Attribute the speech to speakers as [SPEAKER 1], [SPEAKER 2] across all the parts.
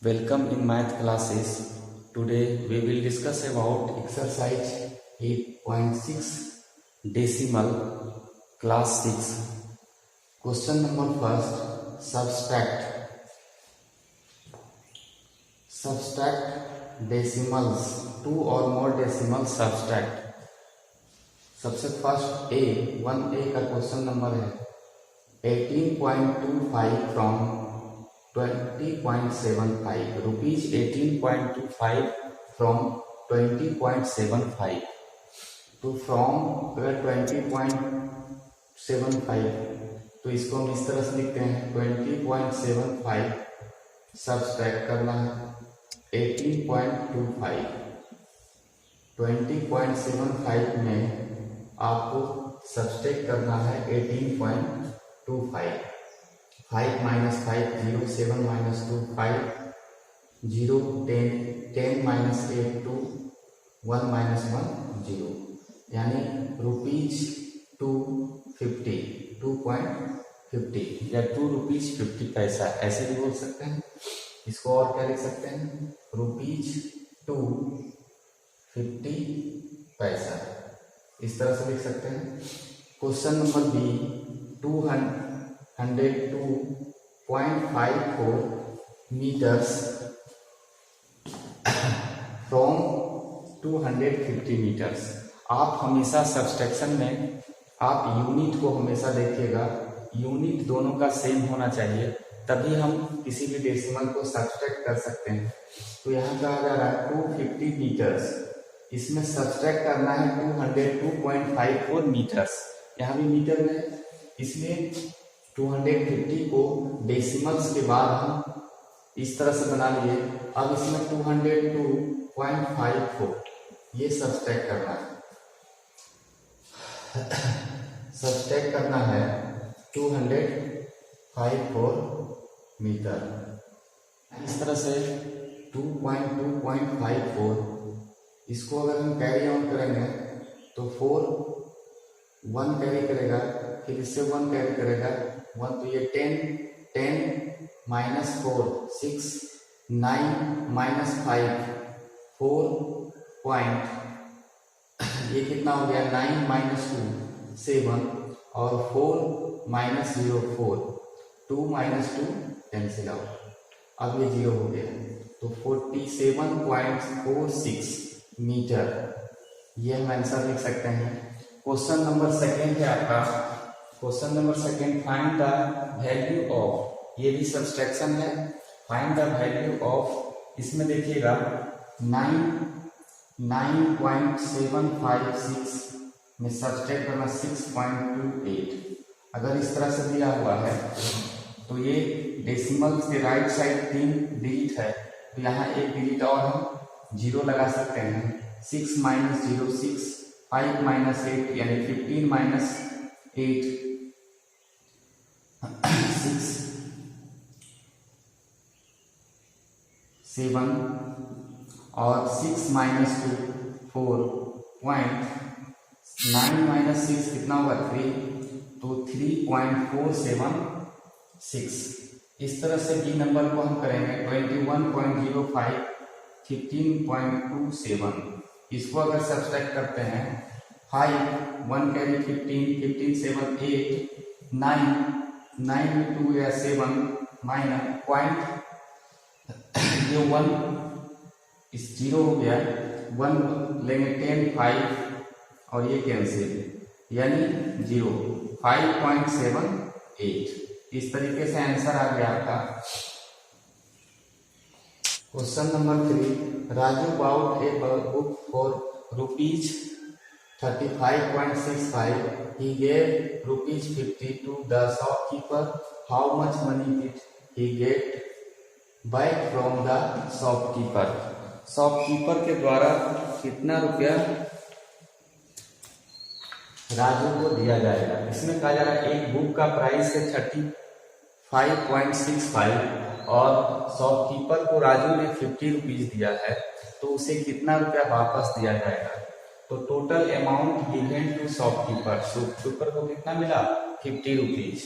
[SPEAKER 1] Welcome in math classes. Today we will discuss about exercise 8.6 decimal class 6. Question number first, subtract decimals, two or more decimals subtract. सबसे first A 1A का question number है 18.25 from 20.75 rupees 18.25 from 20.75 तो from अगर 20.75 तो इसको हम इस तरह से लिखते हैं 20.75 सब्सट्रैक्ट करना है 18.25 20.75 में आपको सब्सट्रैक्ट करना है 18.25 5 minus 5 0 7 minus 2 5 0 10 10 minus 8 2 1 minus 1 0 यानी रुपीज 2.50 या 2 रुपीज 50 पैसा ऐसे भी बोल सकते हैं। इसको और क्या लिख सकते हैं रुपीज 2.50 पैसा इस तरह से लिख सकते हैं। Question number B 202.54 meters from 250 meters। आप हमेशा सब्सट्रैक्शन में आप यूनिट को हमेशा देखिएगा, यूनिट दोनों का सेम होना चाहिए तभी हम किसी भी डेसिमल को सब्सट्रैक्ट कर सकते हैं। तो यहाँ कहा जा रहा है 250 मीटर्स, इसमें सब्सट्रैक्ट करना है 202.54 मीटर्स, यहाँ भी मीटर में है इसलिए 250 को डेसिमल्स के बाद हम इस तरह से बना लिए। अब इसमें 202.54 ये सब्सट्रैक्ट करना है, सब्सट्रैक्ट करना है 254 मीटर। इस तरह से 2.2.54 इसको अगर हम कैरी ऑन करेंगे तो 4 1 कैरी करेगा, फिर इससे 1 कैरी करेगा 1 तो ये 10 minus 4 6 9 minus 5 4 पॉइंट ये कितना हो गया 9 minus 2 7 और 4 minus 0 4 2 minus 2 कैंसिल आउट, अब ये 0 हो गया तो 47.46 मीटर ये हम आंसर लिख सकते हैं। क्वेश्चन नंबर सेकेंड है आपका, question number second find the value of, ये भी सब्सट्रैक्शन है, फाइंड द वैल्यू ऑफ, इसमें देखिएगा 9.756 में सब्सट्रैक्ट करना 6.28। अगर इस तरह से दिया हुआ है तो ये डेसिमल के राइट साइड 3 डिजिट है तो यहाँ एक डिजिट और हम 0 लगा सकते हैं। 6 minus 0 6 5 minus 8 यानी 15 minus 8 6 7 और 6 minus 2 4 पॉइंट 9 minus 6 कितना होगा 3 तो 3.476। इस तरह से बी नंबर को हम करेंगे 21.05 15.27। इसको अगर सब्सट्रैक्ट करते हैं 5 1 कैरी 15 15 7 8 9 9 में 2 या 7 माइनस पॉइंट ये 1 इस 0 हो गया 1 लेंगे 10 5 और ये कैंसिल यानी 0 5.78। इस तरीके से आंसर आ गया आपका। Question number 3 Raju bought a book for rupees 35.65 he gave rupees 50 to the shopkeeper, how much money did he get back from the shopkeeper? Shopkeeper के द्वारा कितना रुपया राजू को दिया जाएगा। इसमें कहा जा रहा है एक बुक का प्राइस है 35.65 और शॉपकीपर को राजू ने 50 रुपीज दिया है तो उसे कितना रुपया वापस दिया जाएगा। तो total amount given to shopkeeper, shopkeeper को कितना मिला 50 रुपीज।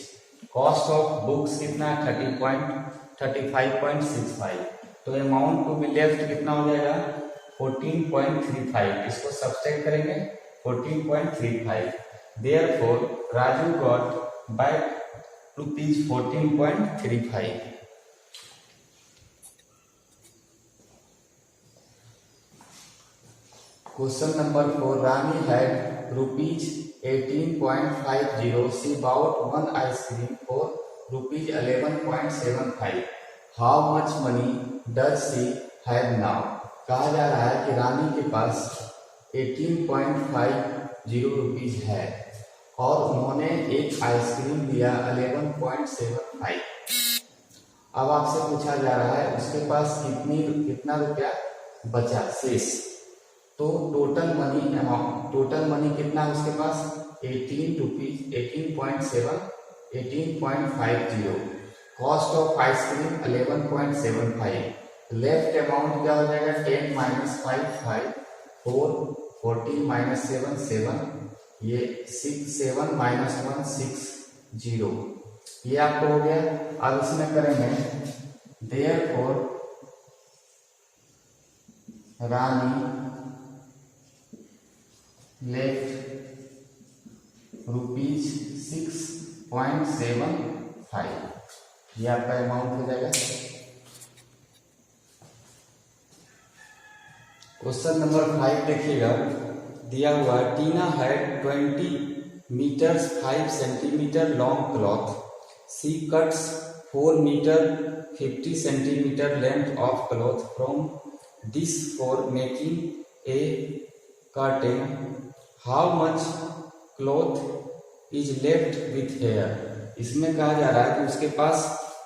[SPEAKER 1] कॉस्ट ऑफ बुक्स कितना 35.65 तो अमाउंट टू बी लेफ्ट कितना हो जाएगा 14.35, इसको सब्सट्रैक्ट करेंगे 14.35। Therefore Raju got back ₹14.35। Question number 4. Rani had ₹18.50. She bought one ice cream for ₹11.75. How much money does she have now? कहा जा रहा है कि रानी के पास 18.50 रुपीज है और उन्होंने एक आइसक्रीम लिया 11.75। अब आपसे पूछा जा रहा है उसके पास कितना रुपया बचा शेष। तो टोटल मनी कितना है उसके पास 18.50। Cost of ice cream 11.75। Left amount क्या हो जाएगा 10 माइनस 5 4 14 माइनस 7 7, ये 6 7 माइनस 1 6 0, ये आपको हो गया। अब इसमें करेंगे देयरफॉर रानी लेफ्ट ₹6.75, ये आपका अमाउंट हो जाएगा। क्वेश्चन नंबर 5 देखिएगा, दिया हुआ Tina had 20 metres 5 centimetre long cloth. She cuts 4 metre 50 centimetre length of cloth from this for making a curtain. How much cloth is left with her. इसमें कहा जा रहा है कि उसके पास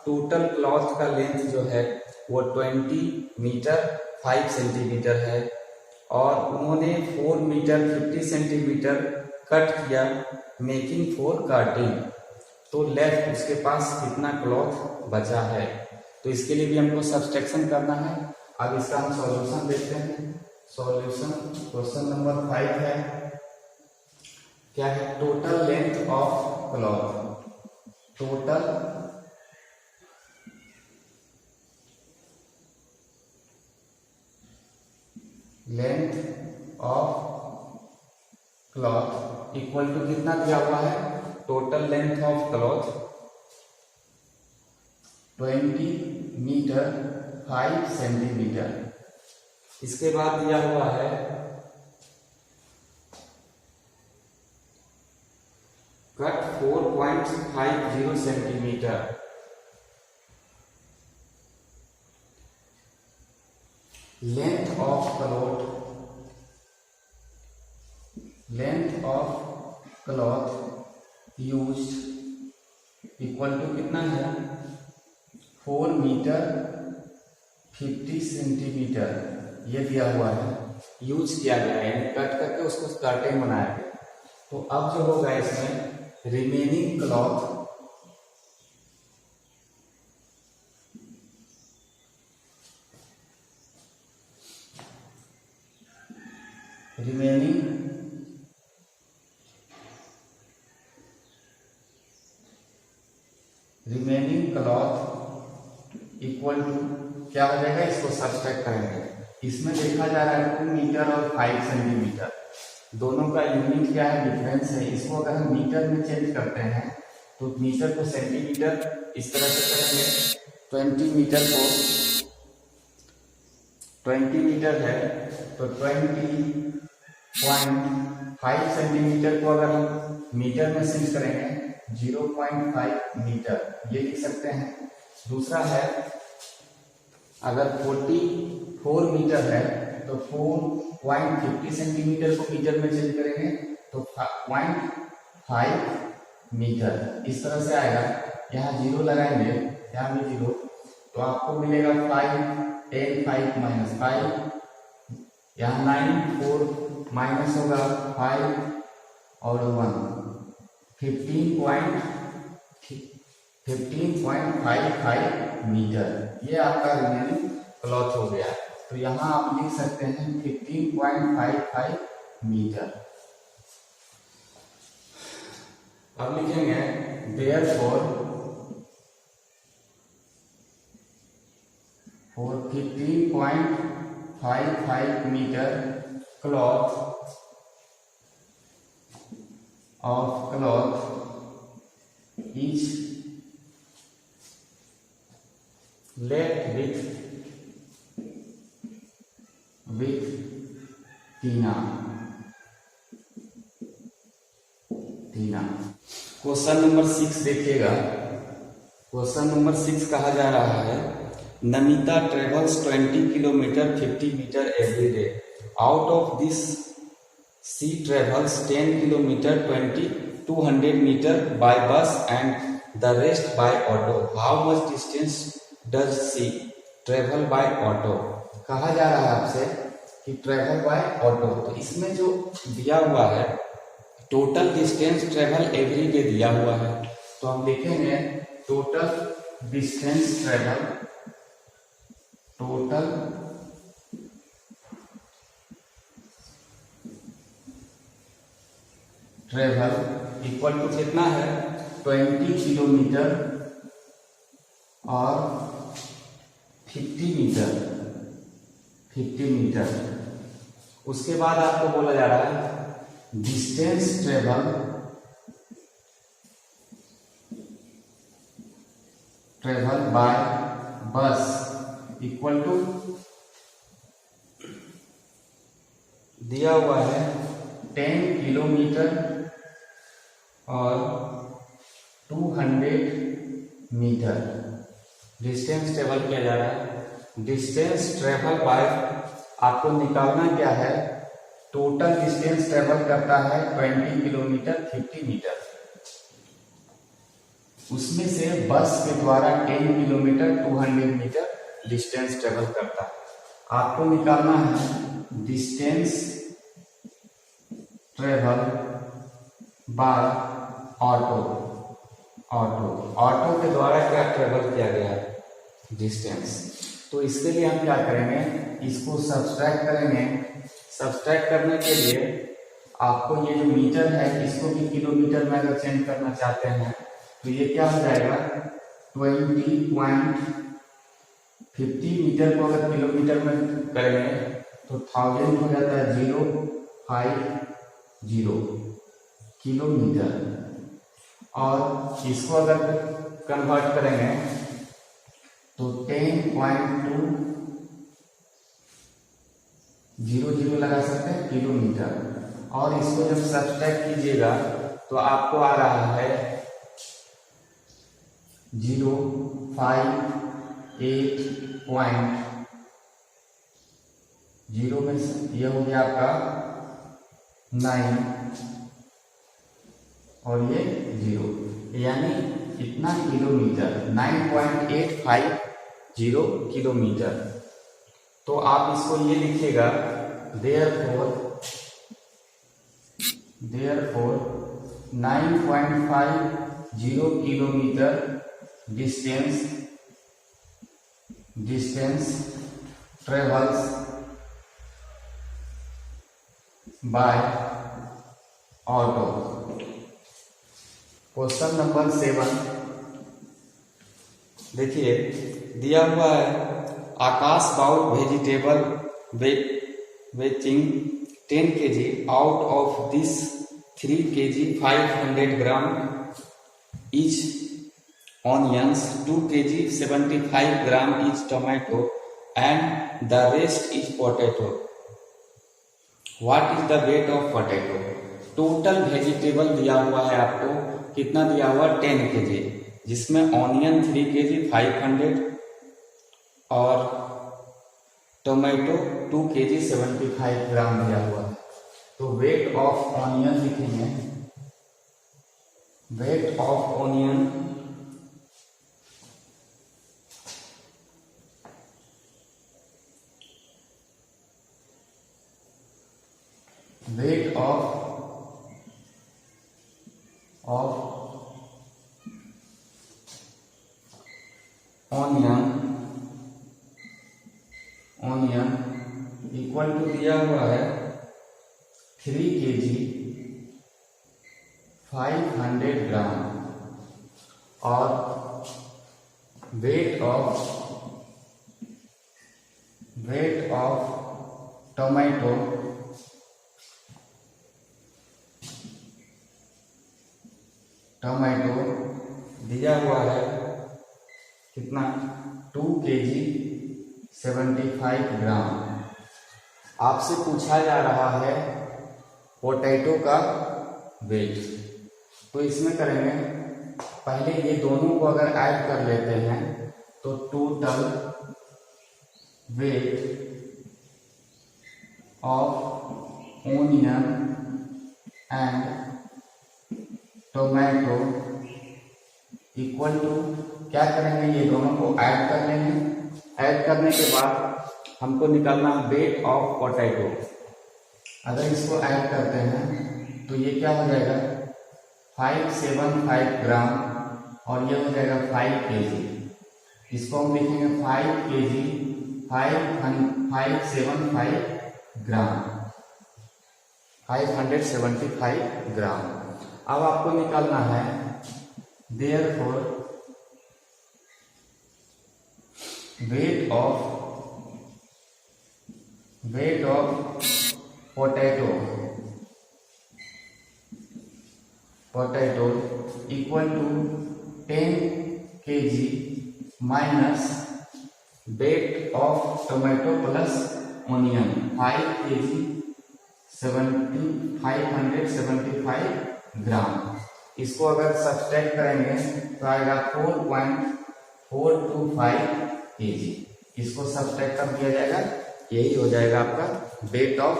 [SPEAKER 1] टोटल क्लॉथ का लेंथ जो है वो 20 मीटर 5 सेंटीमीटर है और उन्होंने 4 मीटर 50 सेंटीमीटर कट किया मेकिंग फॉर कर्टेन। तो लेफ्ट उसके पास कितना क्लॉथ बचा है। तो इसके लिए भी हमको सब्सट्रैक्शन करना है। अब इसका हम सॉल्यूशन देखते हैं। सॉल्यूशन क्वेश्चन नंबर 5 है, क्या है total length of cloth. Total length of cloth equal to कितना दिया हुआ है total length of cloth 20 metre 5 centimetre. इसके बाद दिया हुआ है cut 4.50 centimetre. Length of cloth used equal to कितना है 4 मीटर 50 सेंटीमीटर, ये दिया हुआ है यूज किया गया है, कट करके उसको कर्टेन बनाया गया। तो अब जो होगा इसमें remaining cloth remaining cloth equal to क्या हो जाएगा, इसको सब्सट्रैक्ट करेंगे। इसमें देखा जा रहा है 2 मीटर और 5 सेंटीमीटर, दोनों का यूनिट क्या है डिफरेंस है। इसको अगर हम मीटर में चेंज करते हैं तो मीटर को सेंटीमीटर इस तरह से करेंगे। 20 मीटर को 20 मीटर है तो 20.5 सेंटीमीटर को अगर हम मीटर में चेंज करेंगे 0.5 मीटर, ये लिख सकते हैं। दूसरा है अगर 44 मीटर है तो 4.50 सेंटीमीटर को मीटर में चेंज करेंगे तो 0.5 मीटर, इस तरह से आएगा। यहाँ 0 लगाएंगे, यहाँ भी 0, तो आपको मिलेगा 5 10 5 माइनस 5, यहाँ 9 4 माइनस होगा 5 और 1 15.55 मीटर, ये आपका रिमेनिंग क्लॉथ हो गया। तो यहाँ आप लिख सकते हैं 15.55 मीटर। अब लिखेंगे देयरफॉर और 15.55 metre cloth is left with Tina. Question number 6 देखिएगा। क्वेश्चन नंबर 6 कहा जा रहा है Namita travels 20 kilometre 50 metre every day. Out of this she travels 10 kilometre 200 metre by bus and the rest by auto. How much distance does she travel by auto. कहा जा रहा है आपसे कि ट्रेवल बाय ऑटो। तो इसमें जो दिया हुआ है total distance travel every day दिया हुआ है, तो हम लिखेंगे total distance travel equal to कितना है 20 किलोमीटर और 50 मीटर। उसके बाद आपको बोला जा रहा है डिस्टेंस ट्रेवल बाय बस इक्वल टू दिया हुआ है 10 किलोमीटर और 200 मीटर डिस्टेंस ट्रेवल किया जा रहा है। डिस्टेंस ट्रेवल बाय आपको निकालना क्या है, टोटल डिस्टेंस ट्रेवल करता है 20 किलोमीटर 50 मीटर, उसमें से बस के द्वारा 10 किलोमीटर 200 मीटर डिस्टेंस ट्रेवल करता है। आपको निकालना है डिस्टेंस ट्रेवल बाय ऑटो के द्वारा क्या ट्रेवल किया गया है डिस्टेंस। तो इसके लिए हम क्या करेंगे, इसको सब्सट्रैक्ट करेंगे। सब्सट्रैक्ट करने के लिए आपको ये जो मीटर है इसको भी किलोमीटर में अगर चेंज करना चाहते हैं तो ये क्या हो जाएगा 20.50 मीटर को अगर किलोमीटर में करेंगे तो 1000 हो जाता है 050 किलोमीटर। और इसको अगर कन्वर्ट करेंगे तो 10.200 लगा सकते हैं किलोमीटर। और इसको जब सब्सट्रैक्ट कीजिएगा तो आपको आ रहा है 058.0 में से ये हो गया आपका 9 और ये 0, यानी इतना किलोमीटर 9.850 किलोमीटर। तो आप इसको ये लिखिएगा therefore 9.50 kilometre distance travels by auto. Question number 7 देखिए दिया हुआ है Aakash bought vegetable weighing 10 kg out of this 3 kg 500 gram each onions, 2 kg 75 gram each tomato and the rest is potato. What is the weight of potato? Total vegetable दिया हुआ है आपको, कितना दिया हुआ 10 kg, जिसमें ऑनियन 3 kg 500 और tomato 2 kg 75 ग्राम दिया हुआ है। तो वेट ऑफ ऑनियन लिखेंगे, weight of onion weight of onion equal to दिया हुआ है 3 kg 500 ग्राम और weight of weight of tomato दिया हुआ है कितना 2 kg 75 ग्राम। आपसे पूछा जा रहा है पोटैटो का वेट। तो इसमें करेंगे पहले ये दोनों को अगर ऐड कर लेते हैं तो total weight of onion and tomato equal to, क्या करेंगे ये दोनों को ऐड कर लेंगे। ऐड करने के बाद हमको निकालना वेट ऑफ पोटैटो। अगर इसको ऐड करते हैं तो ये क्या हो जाएगा 575 ग्राम और ये हो जाएगा 5 kg। इसको हम लिखेंगे 5 kg 575 ग्राम 575 ग्राम। अब आपको निकालना है therefore weight of potato equal to 10 kg minus weight of tomato plus onion 5 kg 575 gram. इसको अगर सब्सट्रैक्ट करेंगे तो आएगा 4.425 kg। इसको सब्सट्रैक्ट कर दिया जाएगा, यही हो जाएगा आपका वेट ऑफ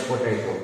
[SPEAKER 1] पोटैटो।